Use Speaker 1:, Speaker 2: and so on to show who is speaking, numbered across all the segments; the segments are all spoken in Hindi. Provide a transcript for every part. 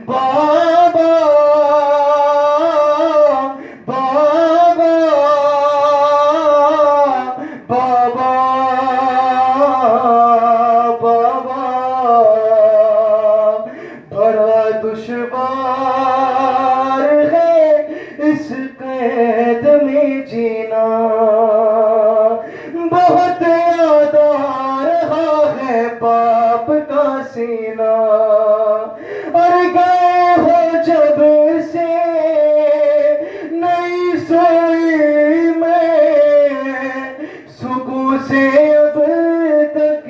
Speaker 1: बाबा बाबा बाबा बाबा बड़ा दुश्वार है इस कैद में जीना, बहुत याद आ रहा है बाप का सीना। और गए हो जब से नहीं सोई मैं, सुबह से अब तक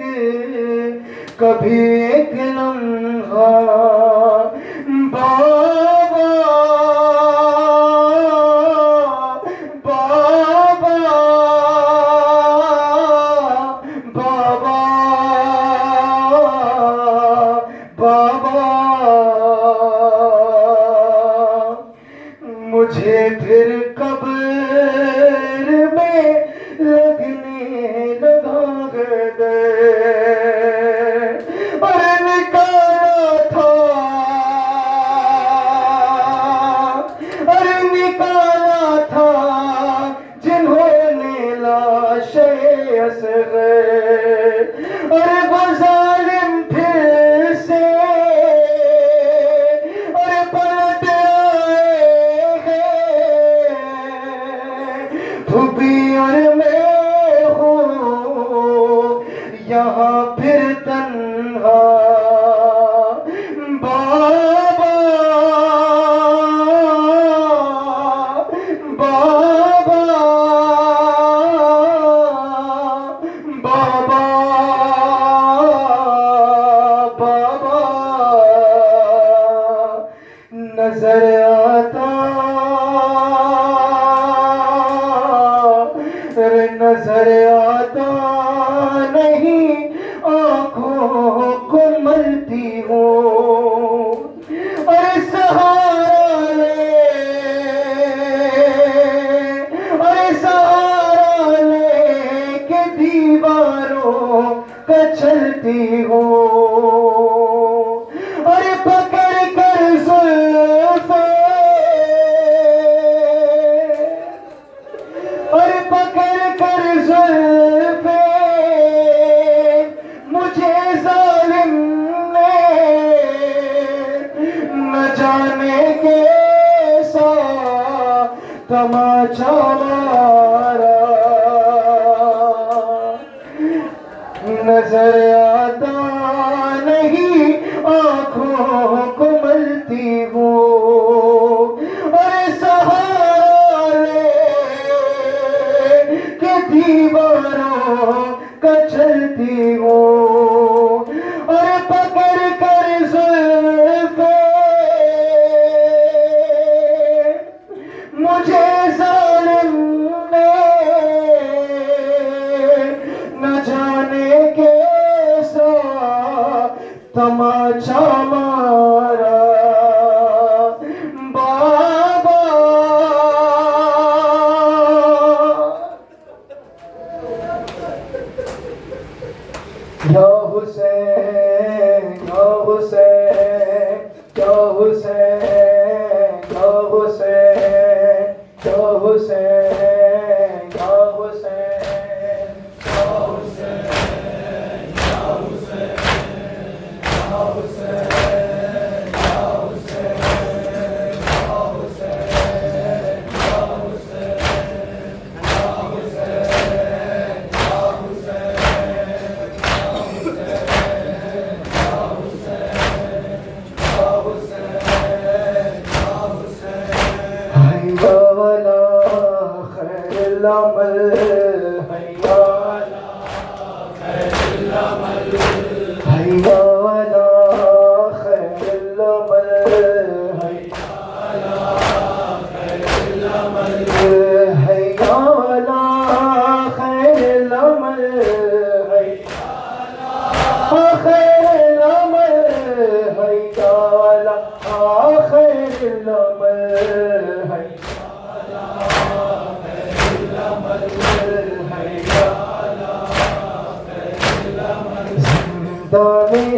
Speaker 1: कभी एक लम्हा। बाबा बाबा बाबा बाबा मुझे फिर कब्र में लगने लगा गए और निकाला था, और निकाला था जिन्होंने लाशे असग़र। और वो ज़ालिम फिर से और पलट आए हैं, धुबी और मैं हूँ यहाँ फिर तन्हा। बाबा बाबा बाबा बाबा नजर आता नजर आता नहीं, आँखों को मलती हूँ और सहारा ले, और सहारा ले के दीवारों का चलती हूँ और पकड़ कर जुल्फ़े, और पकड़ कर जुल्फ़े मुझे ज़ालिम ने न जाने कैसा तमाचा मारा। नजर आता नहीं, आँखों को मलती हूँ और सहारा ले के दीवारों का चलती हूँ और पकड़ कर जुल्फ़े मुझे ज़ालिम ने न जाने कैसा तमाचा मारा। बाबा या हुसैन या हुसैन या हुसैन या हुसैन या हुसैन या हुसैन या हुसैन या हुसैन या हुसैन या हुसैन या हुसैन या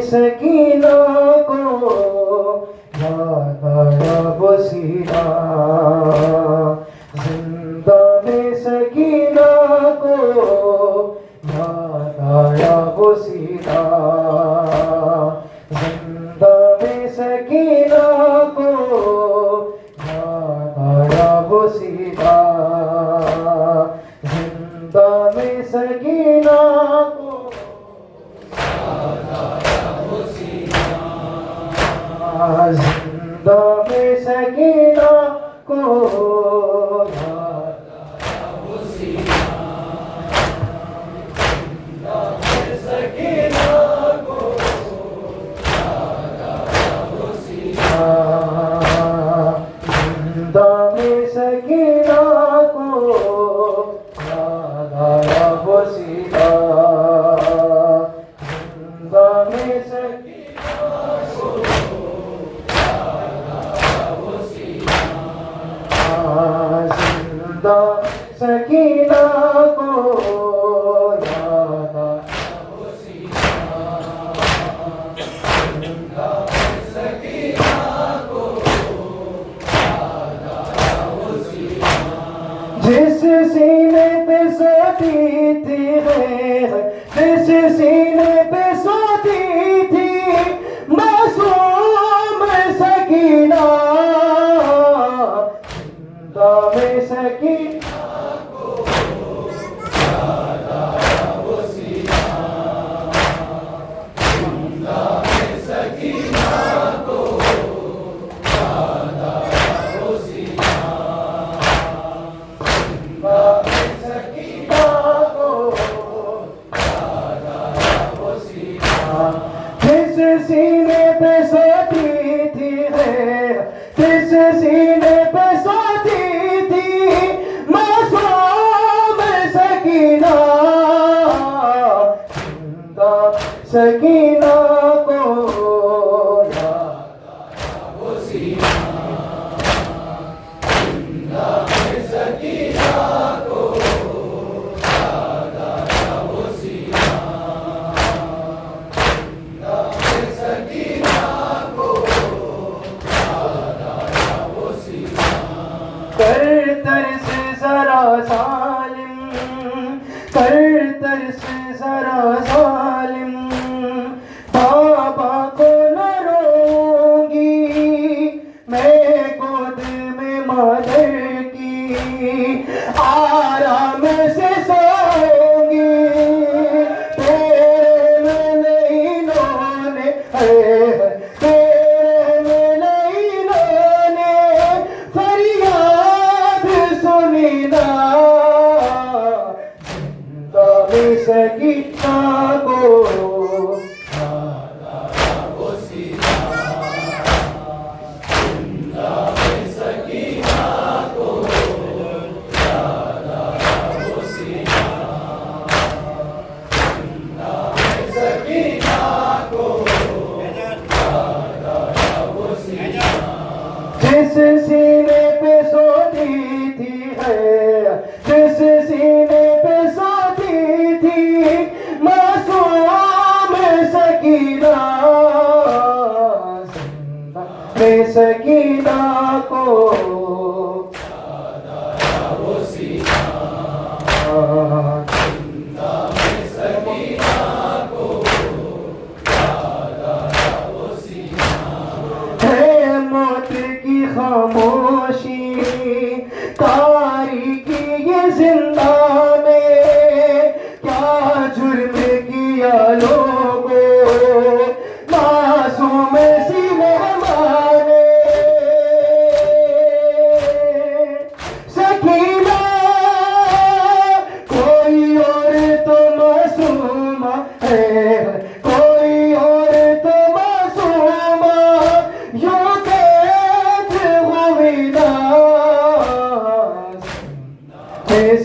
Speaker 1: सकीना को याद आया वो सीना, जिंदा में सकीना को याद आया वो सीना, जिंदा में सकीना को याद आया वो सीना, जिंदा में सकीना को जिंदा में सकीना को जिंदा में सकीना को याद आया वो सीना, जिंदा में सकीना को जिंदा सकीना को याद आया वो सीना, जिंदा सकीना को याद आया वो सीना, जिस सीने पे सोती थी जिस सीने पे सोती थी मासूम सकीना, जिंदा में सकीना को याद आया वो सीना, जिंदा में सकीना को याद आया वो सीना, जिंदा में सकीना को याद आया वो सीना, जिस सीने पे सोती थी जिस सीने पे सोती थी मासूम सकीना, जिंदा सकीना को याद आया वो सीना, जिंदा में सकीना को याद आया वो सीना, जिंदा में सकीना को याद आया वो सीना, कर तरस जरा जालिम, कर तरस जरा जालिम, बाबा को न रोऊंगी मैं गोद में मादर की, आराम से सोऊंगी तेरे मिले इन्होंने, तेरे मिले इन्होंने फरियाद सुनी ना, जिंदा में सकीना को याद आया वो सीना, जिंदा में सकीना को याद आया वो सीना, जिंदा में सकीना को याद आया वो सीना, जिस सीने पे सोती थी जिस सीने पे सोती थी मासूम सकीना, जिंदा में सकीना को याद आया वो सीना, जिंदा में सकीना को याद आया वो सीना, है मौत की खामोशी तारीकी ये जिंदा में क्या जुर्म किया लोगों मासूम सी मेहमाने, सकीना कोई और तो मासूमा है, कोई और तो मासूमा यूं कैद हुई ना,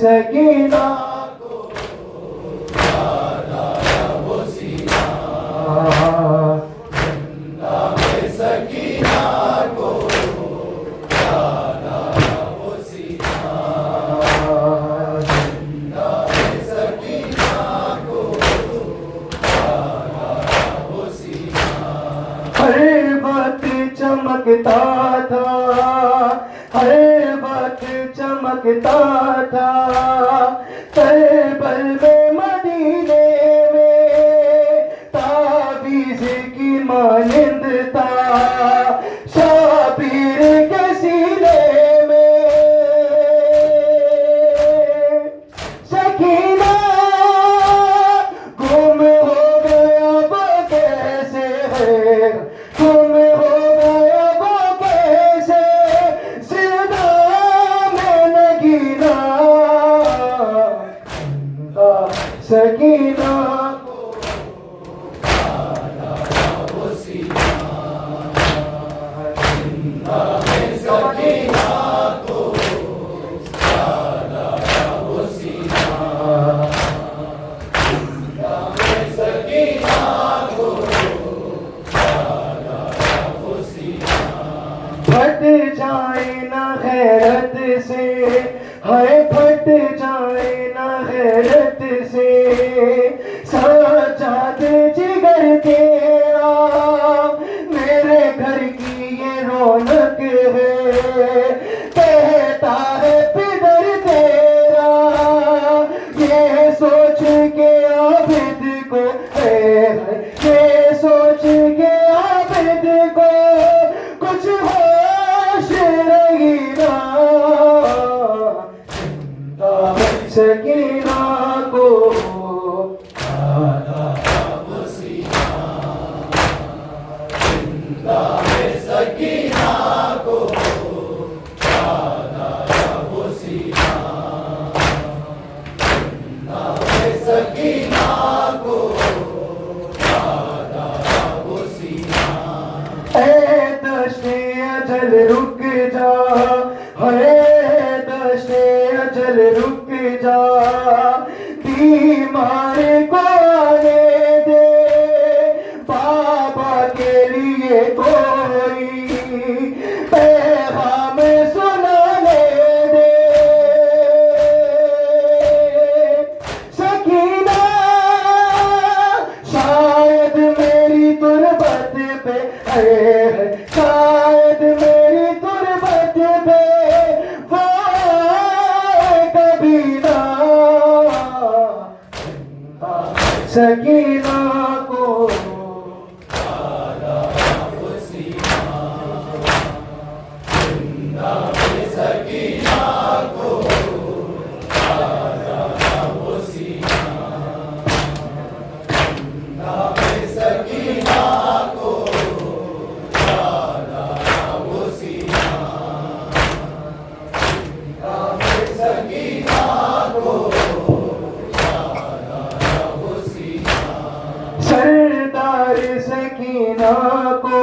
Speaker 1: सकीना को याद आया वो सीना, जिंदा में सकीना को याद आया वो सीना, जिंदा में सकीना को याद आया वो सीना, हर बात चमकता था, हर वक्त चमकता था। करबल में मदीने में ताबीज़ की मानिंद था, शाबीर के सीने में सकीना गुम हो गया वो कैसे है, गुम हो गया वो कैसे, जिंदा में नगीना सकीना फट जाए ना गैरत से, हाय फट जाए ना गैरत से, सजाद जिगर तेरा मेरे घर की ये रौनक है। कहता है पिदर तेरा ये सोच के आबिद को, ये सोच के आबिद को कुछ होश रही ना, सकीना को अजल रुक जा, है दशे अजल रुक जा, बीमार को आने दे बाबा के लिए कोई पैगाम सुनाने दे। सकीना शायद मेरी तुरबत पे है, शायद मेरी तुरबत पे वो कभी ना, सकीना को सरदार सकीना को,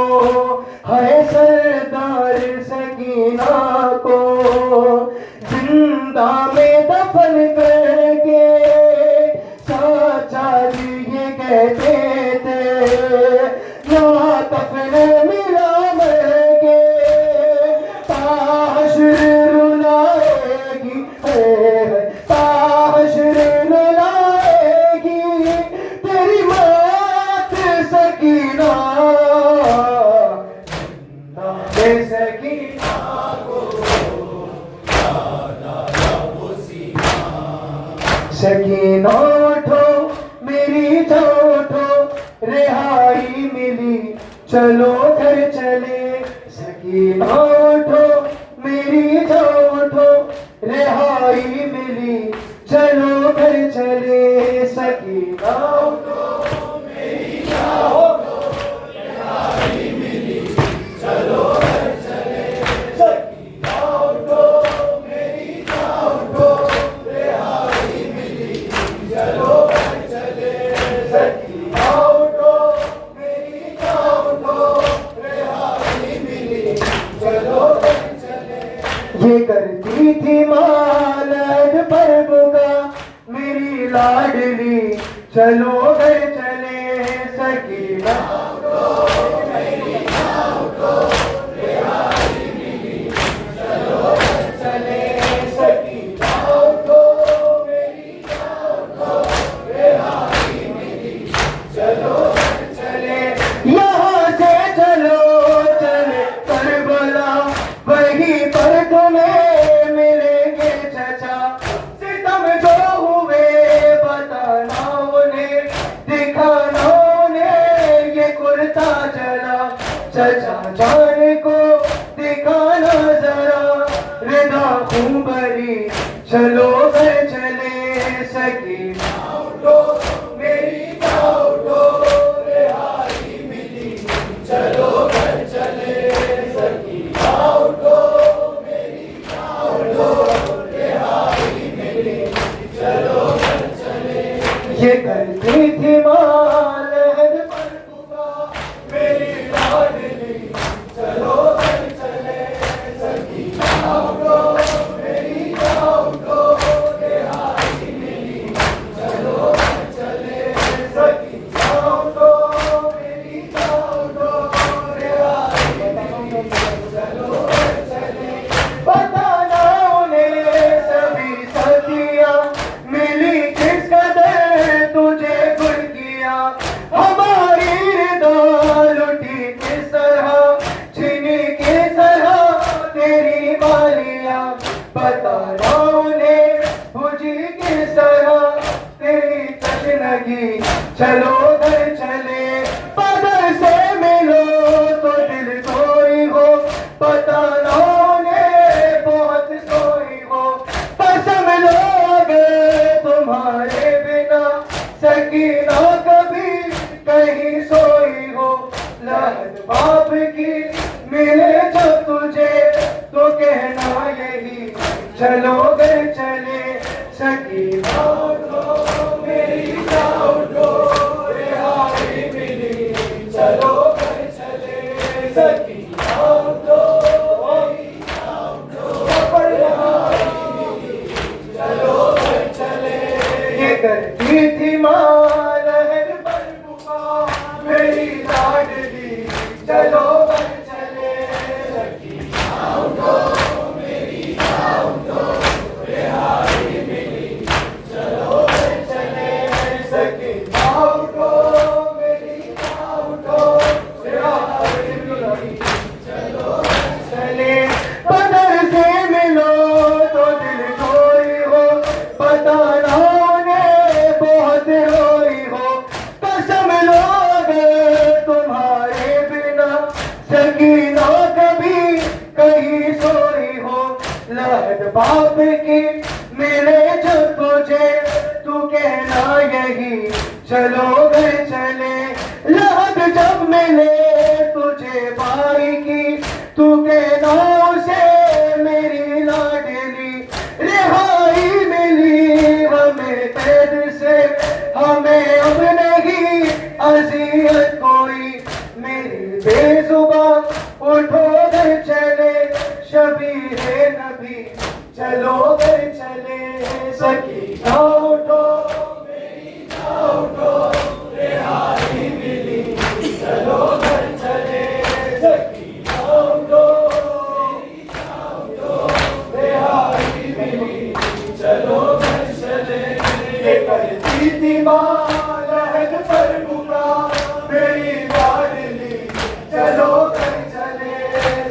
Speaker 1: है सरदार सकीना को जिंदा में दफन करके चाचा जी ये कहते थे, ना कफन मिला मर के ताहशर रुलाएगी, ताहशर रुलाएगी तेरी मौत सकीना, सकीना को सकीना उठो मेरी जान उठो, रिहाई मिली चलो घर चले। सकीना उठो मेरी जान उठो, रिहाई मिली चलो घर चले। सकीना उठो मेरी जान उठो, रिहाई मिली चलो घर चले। सकीना उठो मेरी जान उठो, रिहाई मिली चलो घर चले। सकीना उठो मेरी जान उठो, रिहाई मिली चलो घर चले। ये करती थी मालद पर बुगा मेरी लाडली चलो घर चले। सकीना उठो मेरी जान उठो, रिहाई मिली चलो घर चले। सकीना उठो मेरी जान उठो, रिहाई मिली चलो घर चले। यहाँ से चलो चले जान को दिखाना जरा रिदा खूब भरी चलो घर चले सकी उठो मेरी उठो रिहाई मिली चलो घर चले सकी उठो मेरी उठो रिहाई मिली चलो घर चले ये करती थी माल पर पुकार मेरी लाडली चलो घर चले सकी उठो मेरी उठो रिहाई मिली चलो घर चले सकी उठो मेरी उठो रिहाई मिली चलो घर चले बताना उन्हें सभी सदियां मिली किस कदर तुझे गुर किया हमारी रिदा लुटी किस तरह छीनी किस तरह तेरी मालियां बताना उन्हें बुझी किस तरह तेरी तशनगी चलो घर चले बदर से मिलो तो दिल सोई हो बताना उन्हें बहुत सोई हो कसम लो अगर तुम्हारे बिना सकीना कभी कहीं सोई हो लहद बाप की मिले जब तुझे तो कहना यही चलो घर चले सकीना उठो मेरी उठो रिहाई मिली चलो घर चले सकीना उठो मेरी उठो रिहाई मिली चलो घर चले ये करती थी माँ लहर पर पुकार मेरी लाडली चलो घर चले सकीना उठो मेरी उठो रिहाई मिली चलो घर चले सकीना उठो मेरी उठो रिहाई मिली चलो घर चले बदर से मिलो तो दिल खोई हो बताना उन्हें बहुत रोई हो कसम लो अगर तुम्हारे बिना सकीना कभी कहीं सोई हो लहद बाप की मिले जब तुझे तू कहना यही चलो घर चले लहद जब मिले तुझे भाई की तू कहना उसे मेरी लाडली रिहाई मिली हमें कैद से हमें अब नहीं अज़ियत कोई मेरी बेजुबान उठो घर चले शबीहे नबी चलो घर चले सकीना उठो मेरी उठो रिहाई मिली चलो घर चले सकीना उठो मेरी उठो रिहाई मिली चलो घर चले ये करती थी माँ लहद पर पुकार मेरी लाडली चलो घर चले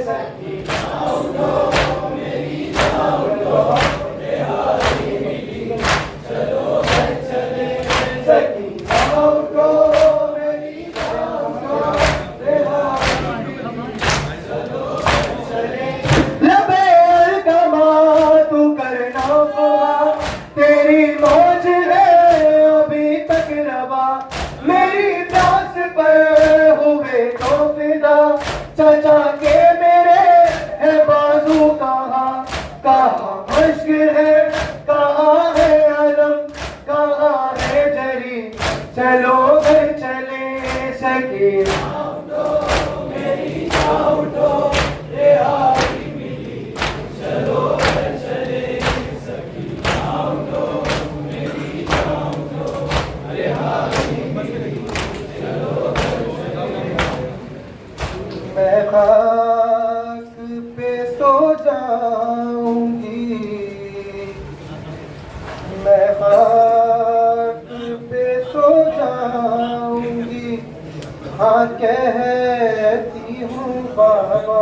Speaker 1: सकीना उठो मेरी उठो रिहाई मिली चलो घर चले सकीना उठो मेरी उठो रिहाई मिली चलो घर चले लबे अलकमा तू करना हुआ तेरी मौज है अभी तक रवा मेरी प्यास पर हुए तो फिदा चचा के मेरे है बाजू कहाँ मश्क है कहाँ है अलम कहाँ है जरी चलो घर चले सकीना उठो मेरी उठो रिहाई मिली चलो घर चले सकीना उठो मेरी उठो रिहाई मिली चलो घर चले मैं खाक पे सो जाऊंगी मैं खाक पे सो जाऊंगी हाँ कहती हूँ बाबा